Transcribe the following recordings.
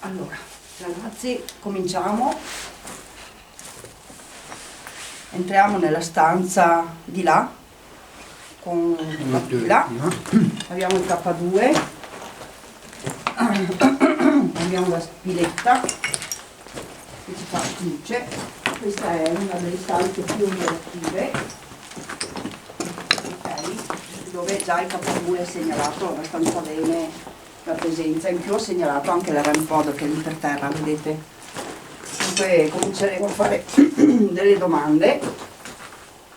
Allora, ragazzi, cominciamo. Entriamo nella stanza di là con la pila. Abbiamo il K2, abbiamo la spiletta che ci fa luce. Questa è una delle stanze più operative, ok, dove già il K2 è segnalato abbastanza bene la presenza. In più ho segnalato anche la REM pod che è lì per terra, vedete. Dunque cominceremo a fare delle domande.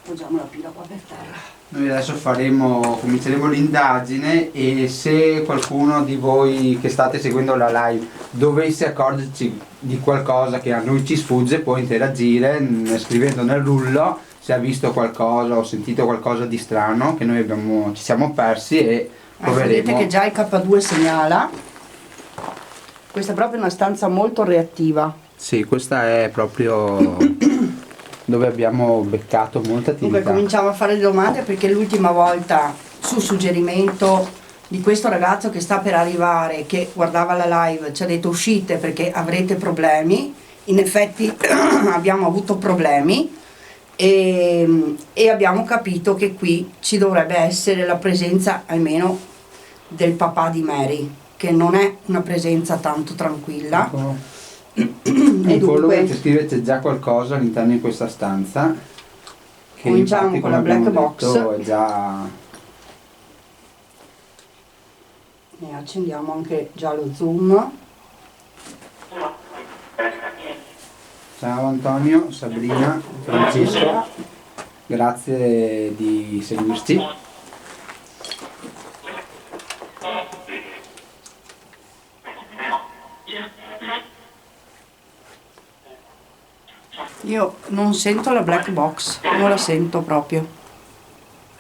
Poggiamo la pila qua per terra. Noi adesso cominceremo l'indagine, e se qualcuno di voi che state seguendo la live dovesse accorgersi di qualcosa che a noi ci sfugge, può interagire scrivendo nel rullo se ha visto qualcosa o sentito qualcosa di strano che noi ci siamo persi, e proveremo. Vedete che già il K2 segnala. Questa è proprio una stanza molto reattiva. Sì, questa è proprio dove abbiamo beccato molta attività. Dunque cominciamo a fare le domande, perché l'ultima volta, su suggerimento di questo ragazzo che sta per arrivare, che guardava la live, ci ha detto uscite perché avrete problemi. In effetti abbiamo avuto problemi e abbiamo capito che qui ci dovrebbe essere la presenza almeno del papà di Mary, che non è una presenza tanto tranquilla. Ecco. E dunque c'è già qualcosa all'interno di questa stanza, che cominciamo con la black box è già... e accendiamo anche già lo zoom. Ciao Antonio, Sabrina, Francesco, grazie di seguirci. Io non sento la black box, non la sento proprio.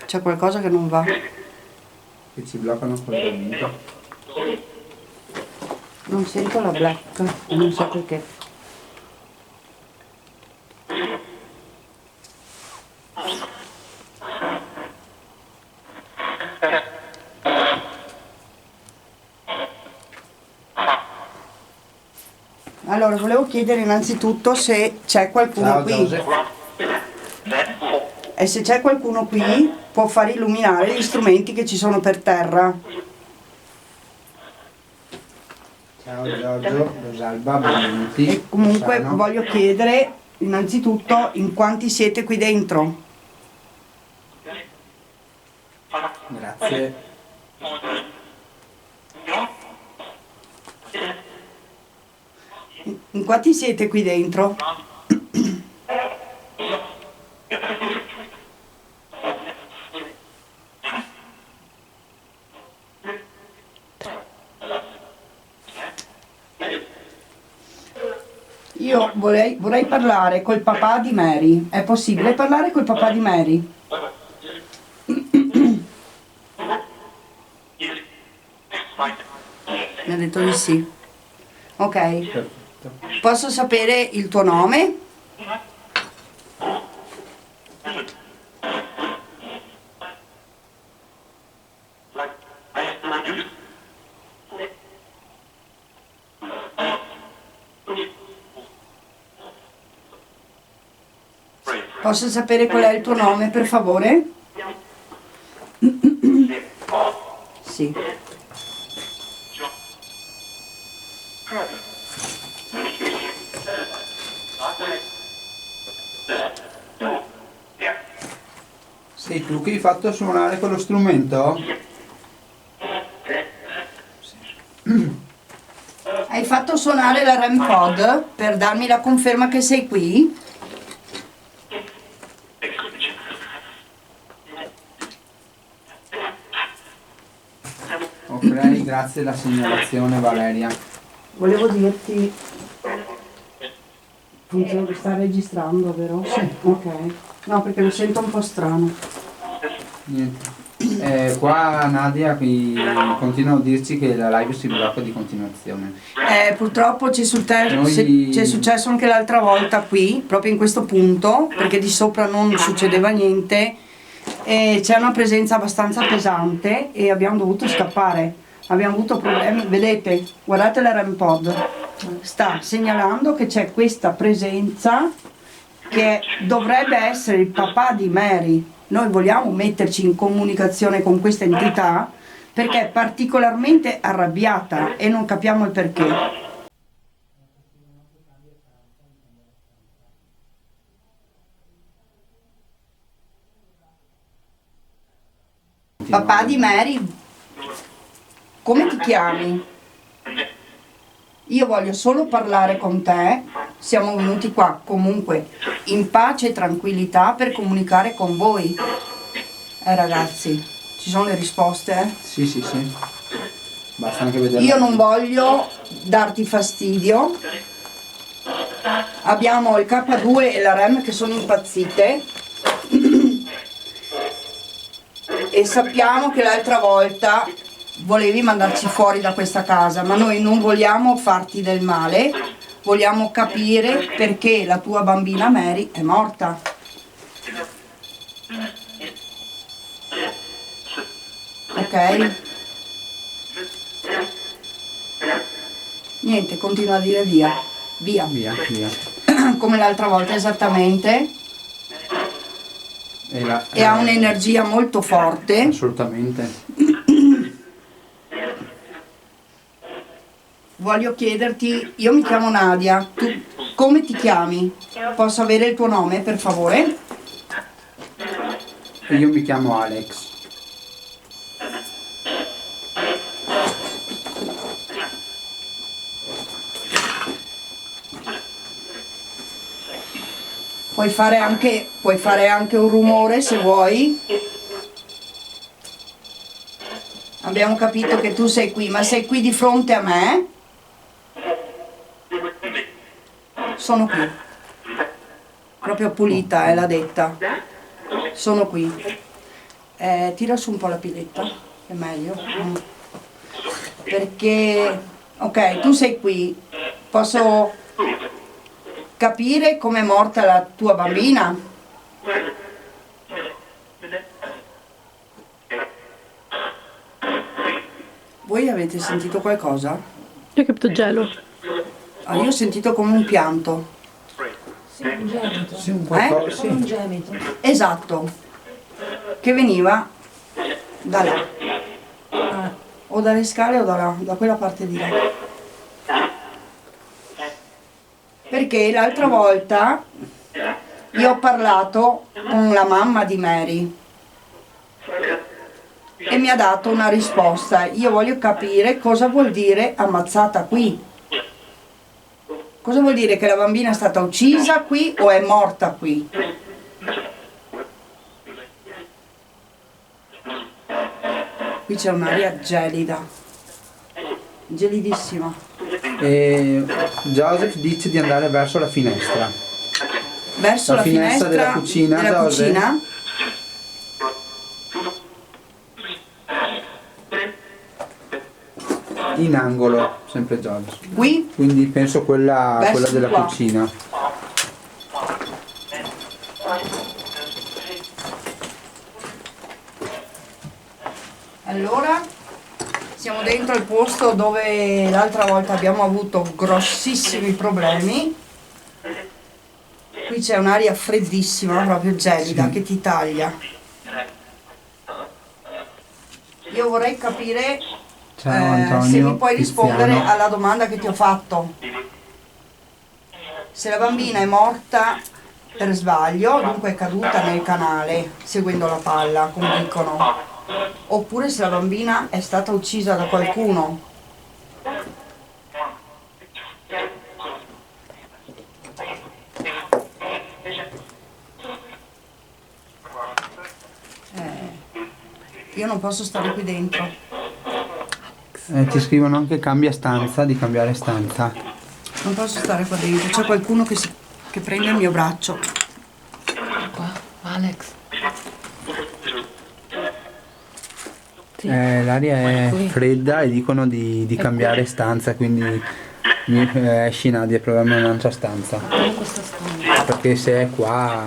C'è qualcosa che non va. Che ci bloccano il collegamento. Non sento la black, non so perché. Allora, volevo chiedere innanzitutto se c'è qualcuno Ciao, qui. Giuse. E se c'è qualcuno qui può far illuminare gli strumenti che ci sono per terra. Ciao Giorgio, Rosalba, benvenuti. E comunque Rossano. voglio chiedere innanzitutto in quanti siete qui dentro. Grazie. In quanti siete qui dentro? Io vorrei parlare col papà di Mary. È possibile parlare col papà di Mary? Mi ha detto di sì. Ok. Perfetto. Posso sapere il tuo nome? Posso sapere qual è il tuo nome, per favore? Sì. Sei tu che hai fatto suonare quello strumento? Hai fatto suonare la REM pod per darmi la conferma che sei qui? Ok, grazie della segnalazione Valeria. Volevo dirti... Funziona, sta registrando, vero? Sì. Ok. No, perché lo sento un po' strano. Niente. Qua Nadia continua a dirci che la live si blocca di continuazione. Purtroppo c'è Noi- c'è successo anche l'altra volta qui, proprio in questo punto, perché di sopra non succedeva niente. E c'è una presenza abbastanza pesante e abbiamo dovuto scappare. Abbiamo avuto problemi, vedete, guardate la REM pod. sta segnalando che c'è questa presenza che dovrebbe essere il papà di Mary. Noi vogliamo metterci in comunicazione con questa entità perché è particolarmente arrabbiata e non capiamo il perché. Papà di Mary, come ti chiami? Io voglio solo parlare con te, siamo venuti qua comunque in pace e tranquillità per comunicare con voi. Ragazzi, ci sono le risposte? Sì, sì, sì. Basta anche vedere. Io non voglio darti fastidio. Abbiamo il K2 e la REM che sono impazzite. E sappiamo che l'altra volta volevi mandarci fuori da questa casa, ma noi non vogliamo farti del male, vogliamo capire perché la tua bambina Mary è morta. Ok? Niente, continua a dire via. Via. Via, via. Come l'altra volta esattamente. E ha un'energia molto forte. Assolutamente. Voglio chiederti, io mi chiamo Nadia, tu come ti chiami? Posso avere il tuo nome per favore? Io mi chiamo Alex. Puoi fare anche un rumore se vuoi. Abbiamo capito che tu sei qui, ma sei qui di fronte a me? Sono qui. Proprio pulita, l'ha detta. Sono qui. Tira su un po' la piletta, è meglio. Perché, ok, tu sei qui. Posso capire com'è morta la tua bambina? Voi avete sentito qualcosa? Io ho capito gelo. Io ho sentito come un pianto. Sì, un gemito. Sì, un qualcosa, Come un sì. gemito. Esatto. Che veniva da là. O dalle scale o da là, da quella parte di là. Perché l'altra volta io ho parlato con la mamma di Mary e mi ha dato una risposta. Io voglio capire cosa vuol dire ammazzata qui. Cosa vuol dire, che la bambina è stata uccisa qui o è morta qui? Qui c'è un'aria gelida, gelidissima. E Joseph dice di andare verso la finestra. Verso La la finestra finestra della cucina, della Joseph? cucina. In angolo, sempre Joseph. Qui? Quindi penso quella Verso della qua. cucina. Allora, siamo dentro il posto dove l'altra volta abbiamo avuto grossissimi problemi. Qui c'è un'aria freddissima, proprio gelida, Sì. che ti taglia. Io vorrei capire Ciao Antonio. se mi puoi rispondere Tiziano. alla domanda che ti ho fatto. Se la bambina è morta per sbaglio, dunque è caduta nel canale seguendo la palla, come dicono, oppure se la bambina è stata uccisa da qualcuno. Io non posso stare qui dentro. Ti scrivono anche cambia stanza, di cambiare stanza. Non posso stare qua dentro. C'è qualcuno che prende il mio braccio. Qua, Alex. Sì. L'aria è Qui. fredda e dicono di cambiare stanza, quindi esci Nadia, proviamo in un'altra stanza. Guarda questa stanza. Perché se è qua.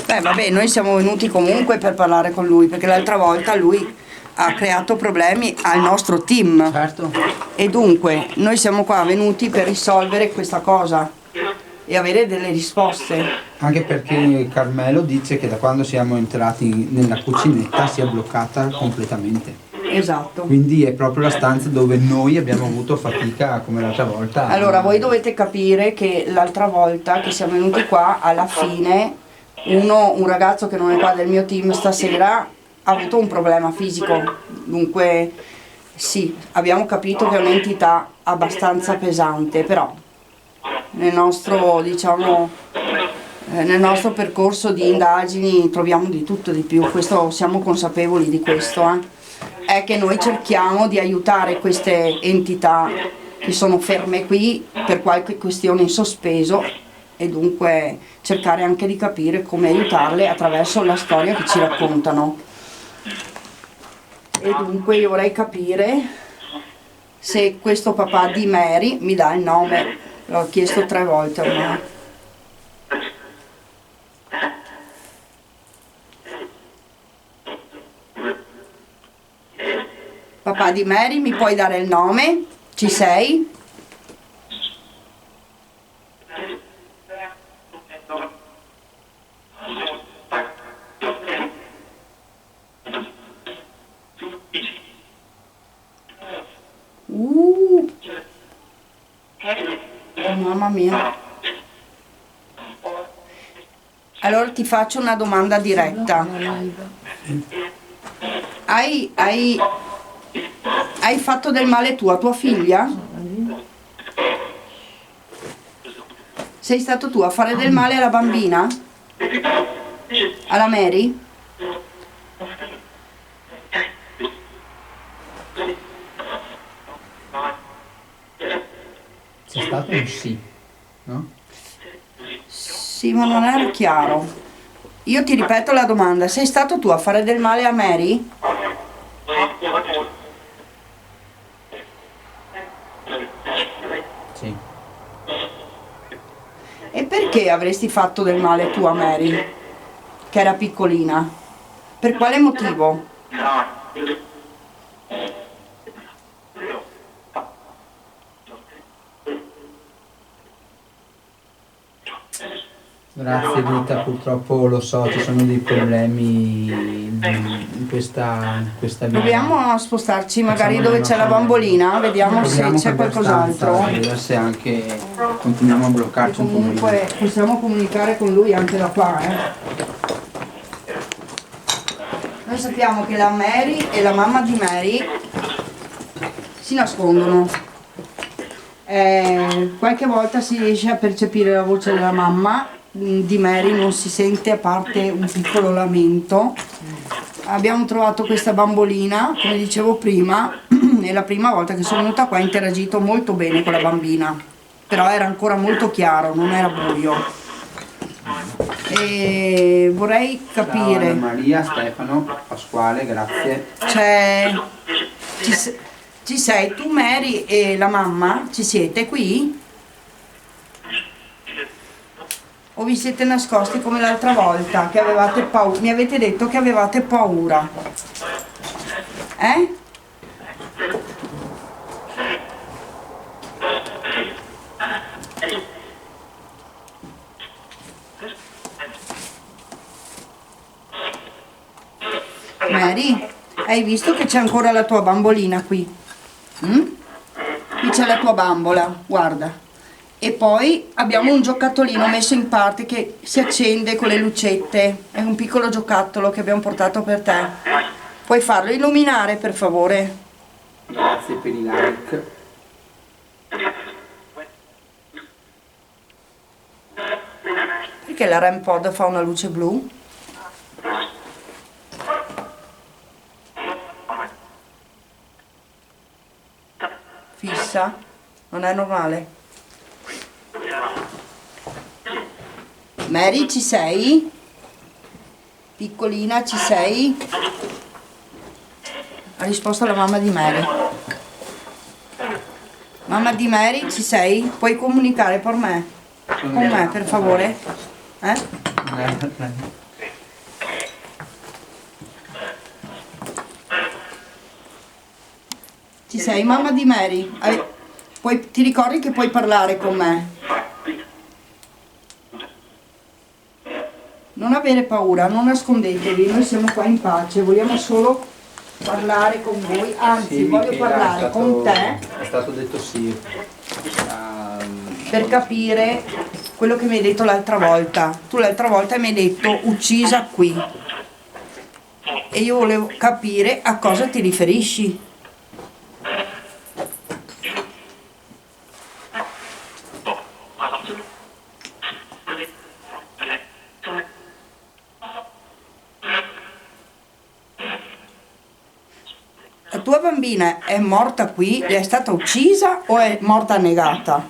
Beh, vabbè, noi siamo venuti comunque per parlare con lui, perché l'altra volta lui ha creato problemi al nostro team. Certo. E dunque noi siamo qua venuti per risolvere questa cosa e avere delle risposte. Anche perché Carmelo dice che da quando siamo entrati nella cucinetta si è bloccata completamente. Esatto. Quindi è proprio la stanza dove noi abbiamo avuto fatica come l'altra volta. Allora voi dovete capire che l'altra volta che siamo venuti qua, alla fine un ragazzo che non è qua del mio team stasera ha avuto un problema fisico. Dunque sì, abbiamo capito che è un'entità abbastanza pesante, però nel nostro, diciamo, nel nostro percorso di indagini troviamo di tutto e di più, questo, siamo consapevoli di questo. È che noi cerchiamo di aiutare queste entità che sono ferme qui per qualche questione in sospeso e dunque cercare anche di capire come aiutarle attraverso la storia che ci raccontano. E dunque io vorrei capire se questo papà di Mary mi dà il nome, l'ho chiesto 3 volte ormai. Papà di Mary, mi puoi dare il nome? Ci sei? Oh, mamma mia. Allora ti faccio una domanda diretta. Hai fatto del male tu a tua figlia? Sei stato tu a fare del male alla bambina? Alla Mary? C'è stato un sì, no? Sì, ma non era chiaro. Io ti ripeto la domanda, sei stato tu a fare del male a Mary? Sì. E perché avresti fatto del male tu a Mary, che era piccolina? Per quale motivo? Grazie Rita, purtroppo lo so, ci sono dei problemi in questa vita. Proviamo a spostarci magari Facciamo dove una c'è la cosa- bambolina, vediamo se Proviamo c'è cambiare qualcos'altro. stanza, vedere se anche continuiamo a E bloccarci un po'. comunque possiamo comunicare con lui anche da qua, Noi sappiamo che la Mary e la mamma di Mary si nascondono. Qualche volta si riesce a percepire la voce della mamma, di Mary non si sente a parte un piccolo lamento. Abbiamo trovato questa bambolina, come dicevo prima, e la prima volta che sono venuta qua ho interagito molto bene con la bambina, però era ancora molto chiaro, non era buio. E vorrei Ciao capire, Anna Maria, Stefano, Pasquale, grazie. ci sei tu, Mary e la mamma? Ci siete qui? O vi siete nascosti come l'altra volta, che avevate paura? Mi avete detto che avevate paura. Mary, hai visto che c'è ancora la tua bambolina qui? Qui c'è la tua bambola, guarda. E poi abbiamo un giocattolino messo in parte che si accende con le lucette. È un piccolo giocattolo che abbiamo portato per te. Puoi farlo illuminare, per favore? Grazie per i like. Perché la REM pod fa una luce blu? Fissa? Non è normale? Mary, ci sei? Piccolina, ci sei? Ha risposto la mamma di Mary. Mamma di Mary, ci sei? Puoi comunicare per me? Con me, per favore? Ci sei, mamma di Mary? Ti ricordi che puoi parlare con me? Non avere paura, non nascondetevi, noi siamo qua in pace, vogliamo solo parlare con voi, anzi Sì, voglio Michela, parlare con te è stato detto sì. per capire quello che mi hai detto l'altra volta. Tu l'altra volta mi hai detto uccisa qui e io volevo capire a cosa ti riferisci. La tua bambina è morta qui, è stata uccisa o è morta annegata?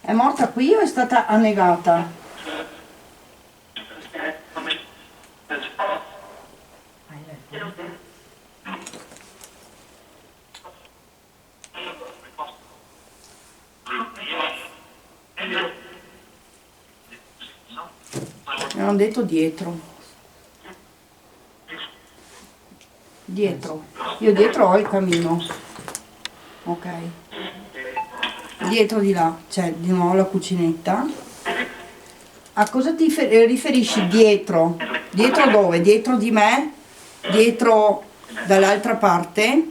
È morta qui o è stata annegata? Mi hanno detto dietro. Dietro. Io dietro ho il camino. Ok. Dietro di là c'è di nuovo la cucinetta. A cosa ti riferisci dietro? Dietro dove? Dietro di me? Dietro dall'altra parte?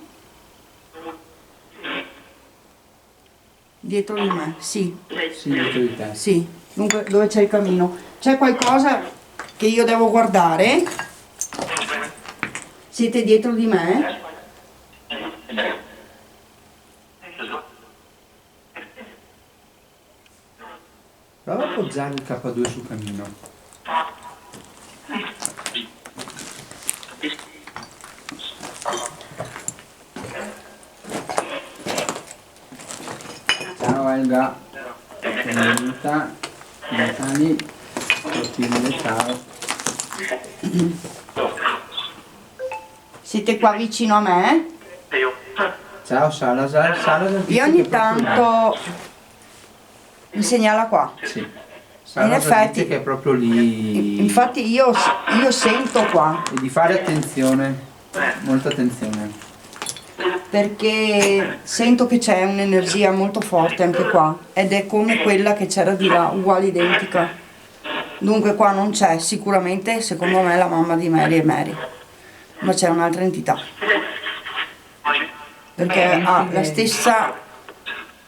Dietro di me, sì. Sì, dietro di te. Sì. Dunque, dove c'è il camino? C'è qualcosa che io devo guardare? Siete dietro di me? Prova a appoggiare il K2 sul camino. Ciao Elga, benvenuta. Natali, Clotilde, ciao. Siete qua vicino a me? Ciao Salazar. Salazar dice Io ogni che proprio- tanto mi segnala qua. Sì. Salazar effetti- dice che è proprio lì. Infatti io sento qua, E di fare attenzione, molta attenzione. perché sento che c'è un'energia molto forte anche qua ed è come quella che c'era di là, uguale identica. Dunque qua non c'è sicuramente, secondo me, la mamma di Mary e Mary, ma c'è un'altra entità. Perché ha la stessa...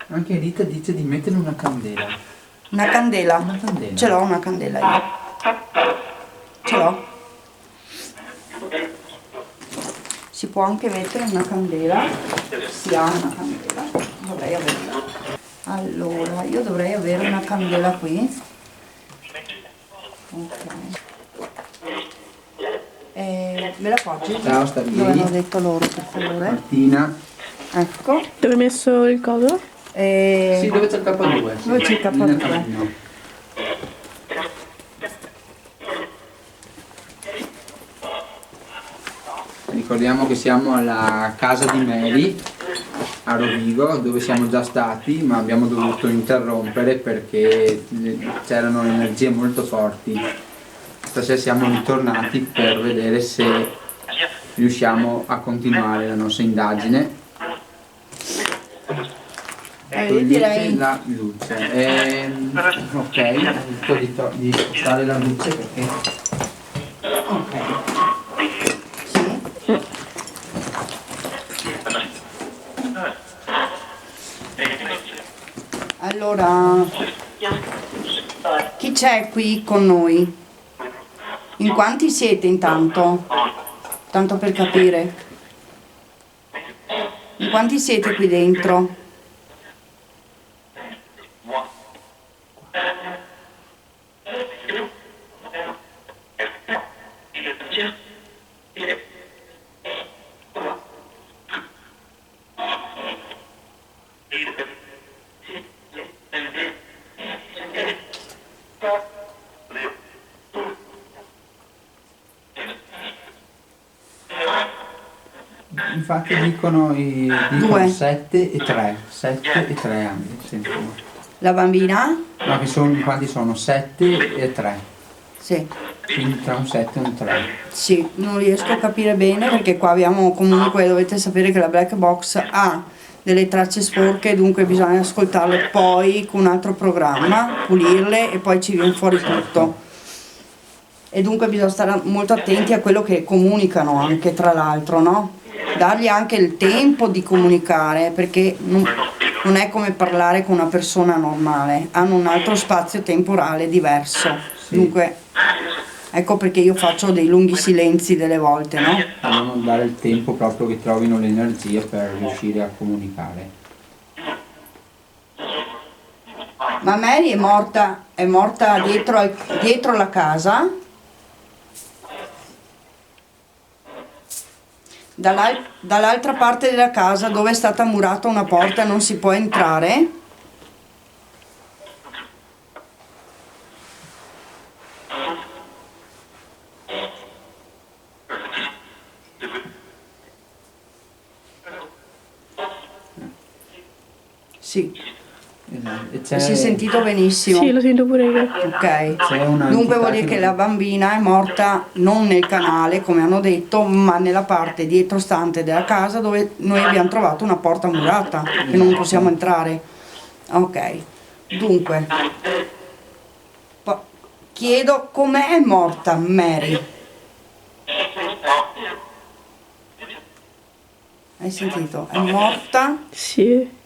Anche Rita dice di mettere una candela. Una candela. Una candela. Ce l'ho una candela io. Ce l'ho. Si può anche mettere una candela. Si ha una candela. Dovrei averla. Allora, io dovrei avere una candela qui. Ok. Me la appoggi? Ciao, Starghi. Dove hanno detto loro, per favore? Martina. Ecco. Dove hai messo il coso? Sì, dove c'è il K2? Sì. Dove c'è il K2? Nel camino. Ricordiamo che siamo alla casa di Mary a Rovigo, dove siamo già stati, ma abbiamo dovuto interrompere perché c'erano energie molto forti. Stasera siamo ritornati per vedere se riusciamo a continuare la nostra indagine. Io Togliete direi... la luce. Ok, ho detto di spostare la luce perché... Ok. Sì. Allora, chi c'è qui con noi? In quanti siete intanto? Tanto per capire. In quanti siete qui dentro? infatti dicono Due. 7 e 3, 7 e 3 anni, sentono. La bambina? No, che sono, quanti sono? 7 e 3, Sì. quindi tra un 7 e un 3. Sì, non riesco a capire bene perché qua abbiamo comunque, dovete sapere che la black box ha delle tracce sporche, dunque bisogna ascoltarle poi con un altro programma, pulirle e poi ci viene fuori tutto. E dunque bisogna stare molto attenti a quello che comunicano anche, tra l'altro, no? Dargli anche il tempo di comunicare, perché non è come parlare con una persona normale, hanno un altro spazio temporale diverso. Sì. Dunque, ecco perché io faccio dei lunghi silenzi delle volte, no? Dobbiamo dare il tempo proprio che trovino l'energia per riuscire a comunicare. Ma Mary è morta dietro la casa, dall'altra parte della casa dove è stata murata una porta e non si può entrare. Sì, Esatto. E si è sentito benissimo. Sì, lo sento pure io. Ok, c'è una dunque entità vuol dire che non- la bambina è morta non nel canale come hanno detto, ma nella parte dietrostante della casa dove noi abbiamo trovato una porta murata che non possiamo entrare. Ok, dunque chiedo com'è morta Mary. Hai sentito? È morta? Sì.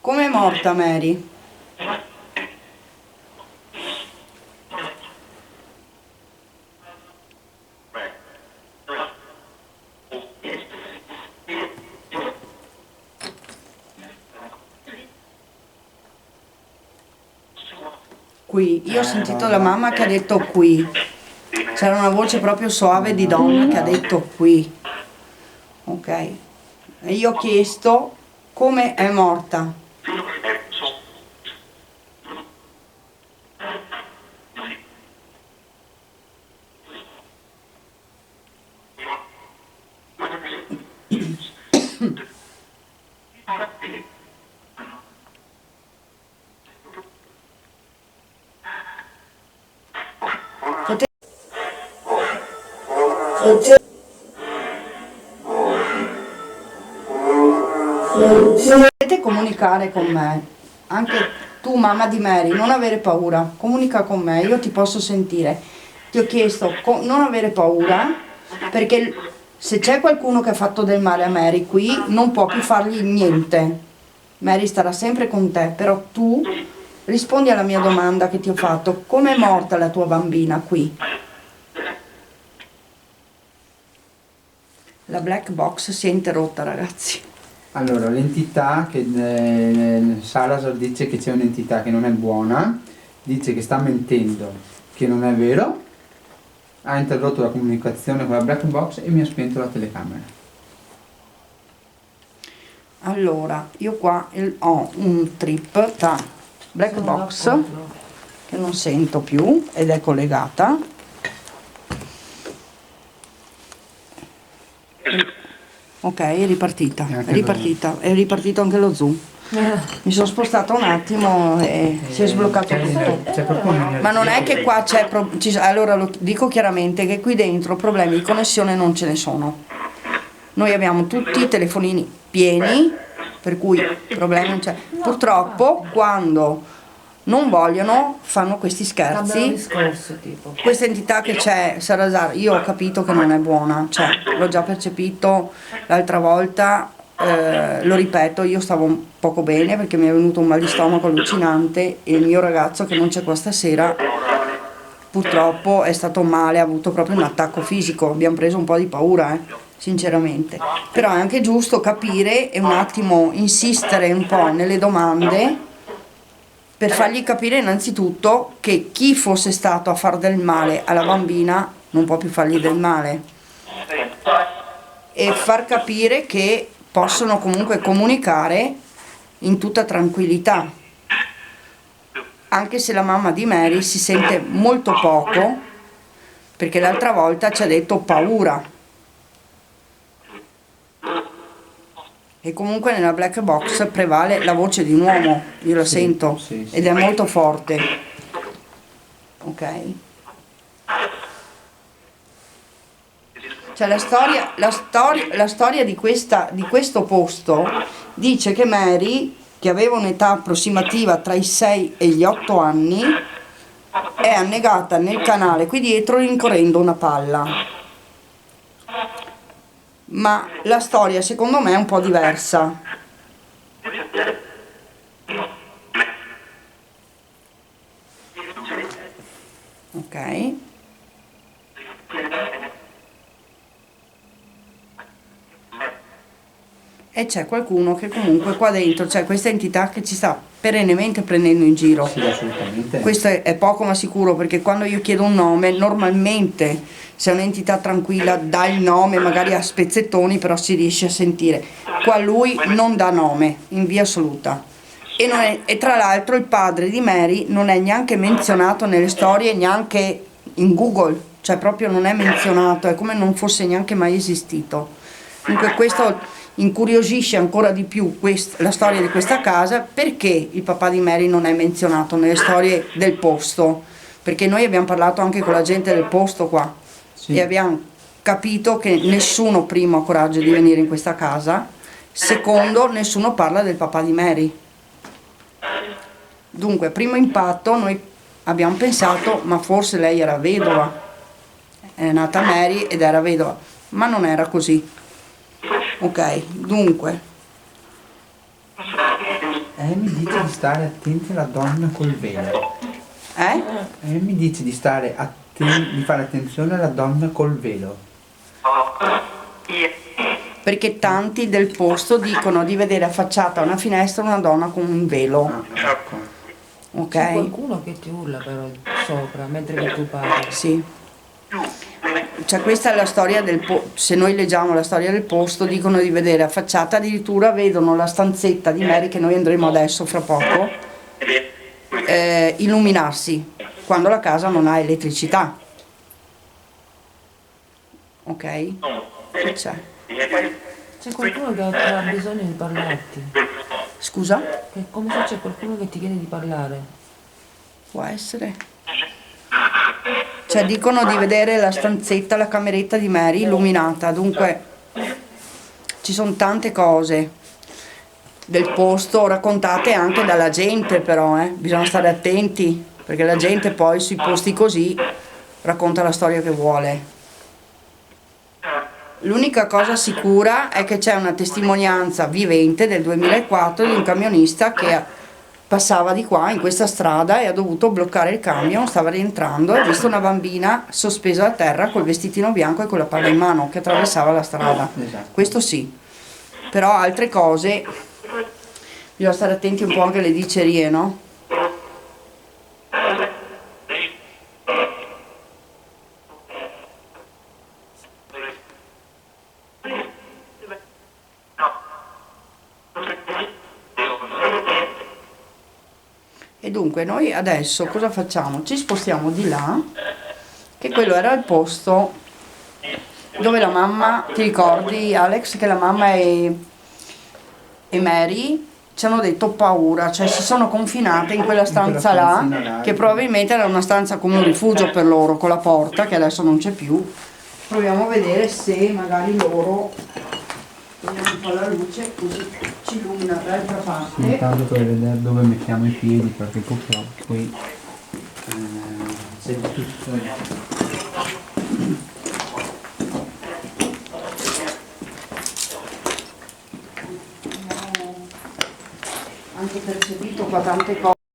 Come è morta Mary? Qui, io ho sentito la mamma che ha detto qui, c'era una voce proprio soave di donna che ha detto qui, ok, e io ho chiesto come è morta. Potete comunicare con me, anche tu mamma di Mary, non avere paura, comunica con me, io ti posso sentire. Ti ho chiesto non avere paura, perché se c'è qualcuno che ha fatto del male a Mary qui, non può più fargli niente. Mary starà sempre con te, però tu rispondi alla mia domanda che ti ho fatto, come è morta la tua bambina qui? La black box si è interrotta, ragazzi. Allora, l'entità che Salazar dice che c'è un'entità che non è buona, dice che sta mentendo, che non è vero, ha interrotto la comunicazione con la black box e mi ha spento la telecamera. Allora, io qua ho un trip da black box che non sento più ed è collegata. Ok, è ripartita, è ripartito anche lo zoom. Mi sono spostata un attimo e si è sbloccato tutto. C'è proprio un'energia. Ma non è che qua c'è allora lo dico chiaramente che qui dentro problemi di connessione non ce ne sono. Noi abbiamo tutti i telefonini pieni, per cui problemi non c'è. Purtroppo quando non vogliono fanno questi Cambiano scherzi. discorso, tipo. Questa entità che c'è, Salazar, io ho capito che non è buona, cioè l'ho già percepito l'altra volta, lo ripeto, io stavo poco bene perché mi è venuto un mal di stomaco allucinante e il mio ragazzo che non c'è qua stasera purtroppo è stato male, ha avuto proprio un attacco fisico, abbiamo preso un po' di paura, sinceramente. Però è anche giusto capire e un attimo insistere un po' nelle domande per fargli capire innanzitutto che chi fosse stato a far del male alla bambina non può più fargli del male e far capire che possono comunque comunicare in tutta tranquillità, anche se la mamma di Mary si sente molto poco, perché l'altra volta ci ha detto paura. E comunque nella black box prevale la voce di un uomo, io la sento, sì. ed è molto forte. Ok? Cioè la storia di questo posto dice che Mary, che aveva un'età approssimativa tra i 6 e gli 8 anni, è annegata nel canale qui dietro rincorrendo una palla. Ma la storia secondo me è un po' diversa. Ok? E c'è qualcuno che comunque qua dentro, c'è questa entità che ci sta perennemente prendendo in giro. Sì, assolutamente. Questo è poco ma sicuro, perché quando io chiedo un nome, normalmente se è un'entità tranquilla dà il nome, magari a spezzettoni, però si riesce a sentire. Qua lui non dà nome, in via assoluta. E tra l'altro il padre di Mary non è neanche menzionato nelle storie, neanche in Google, cioè proprio non è menzionato, è come non fosse neanche mai esistito. Dunque questo incuriosisce ancora di più la storia di questa casa, perché il papà di Mary non è menzionato nelle storie del posto, perché noi abbiamo parlato anche con la gente del posto qua, sì. E abbiamo capito che nessuno primo ha coraggio di venire in questa casa, secondo nessuno parla del papà di Mary. Dunque primo impatto noi abbiamo pensato, ma forse lei era vedova, è nata Mary ed era vedova, ma non era così. Ok, dunque Mi dice di stare attenti alla donna col velo. Mi dice di stare di fare attenzione alla donna col velo. perché tanti del posto dicono di vedere affacciata a una finestra una donna con un velo. Ecco. Ok? C'è qualcuno che ti urla però sopra mentre che tu parli. Sì. Cioè questa è la storia del posto, se noi leggiamo la storia del posto dicono di vedere affacciata, addirittura vedono la stanzetta di Mary, che noi andremo adesso fra poco, illuminarsi quando la casa non ha elettricità. Ok? Che c'è? C'è qualcuno che ha bisogno di parlarti. Scusa? È come se c'è qualcuno che ti chiede di parlare. Può essere. Cioè dicono di vedere la stanzetta, la cameretta di Mary illuminata, dunque ci sono tante cose del posto raccontate anche dalla gente, però bisogna stare attenti, perché la gente poi sui posti così racconta la storia che vuole. L'unica cosa sicura è che c'è una testimonianza vivente del 2004 di un camionista che passava di qua in questa strada e ha dovuto bloccare il camion, stava rientrando e ha visto una bambina sospesa a terra col vestitino bianco e con la palla in mano che attraversava la strada. Esatto. Questo sì, però altre cose bisogna stare attenti un po' anche alle dicerie, no? E dunque noi adesso cosa facciamo? Ci spostiamo di là, che quello era il posto dove la mamma, ti ricordi Alex, che la mamma e Mary ci hanno detto paura, cioè si sono confinate in quella stanza là, che probabilmente era una stanza come un rifugio per loro, con la porta che adesso non c'è più. Proviamo a vedere se magari loro, vediamo un po' la luce così ci illumina dall'altra parte. Intanto per vedere dove mettiamo i piedi, perché purtroppo qui c'è di tutto. Anche percepito qua tante cose.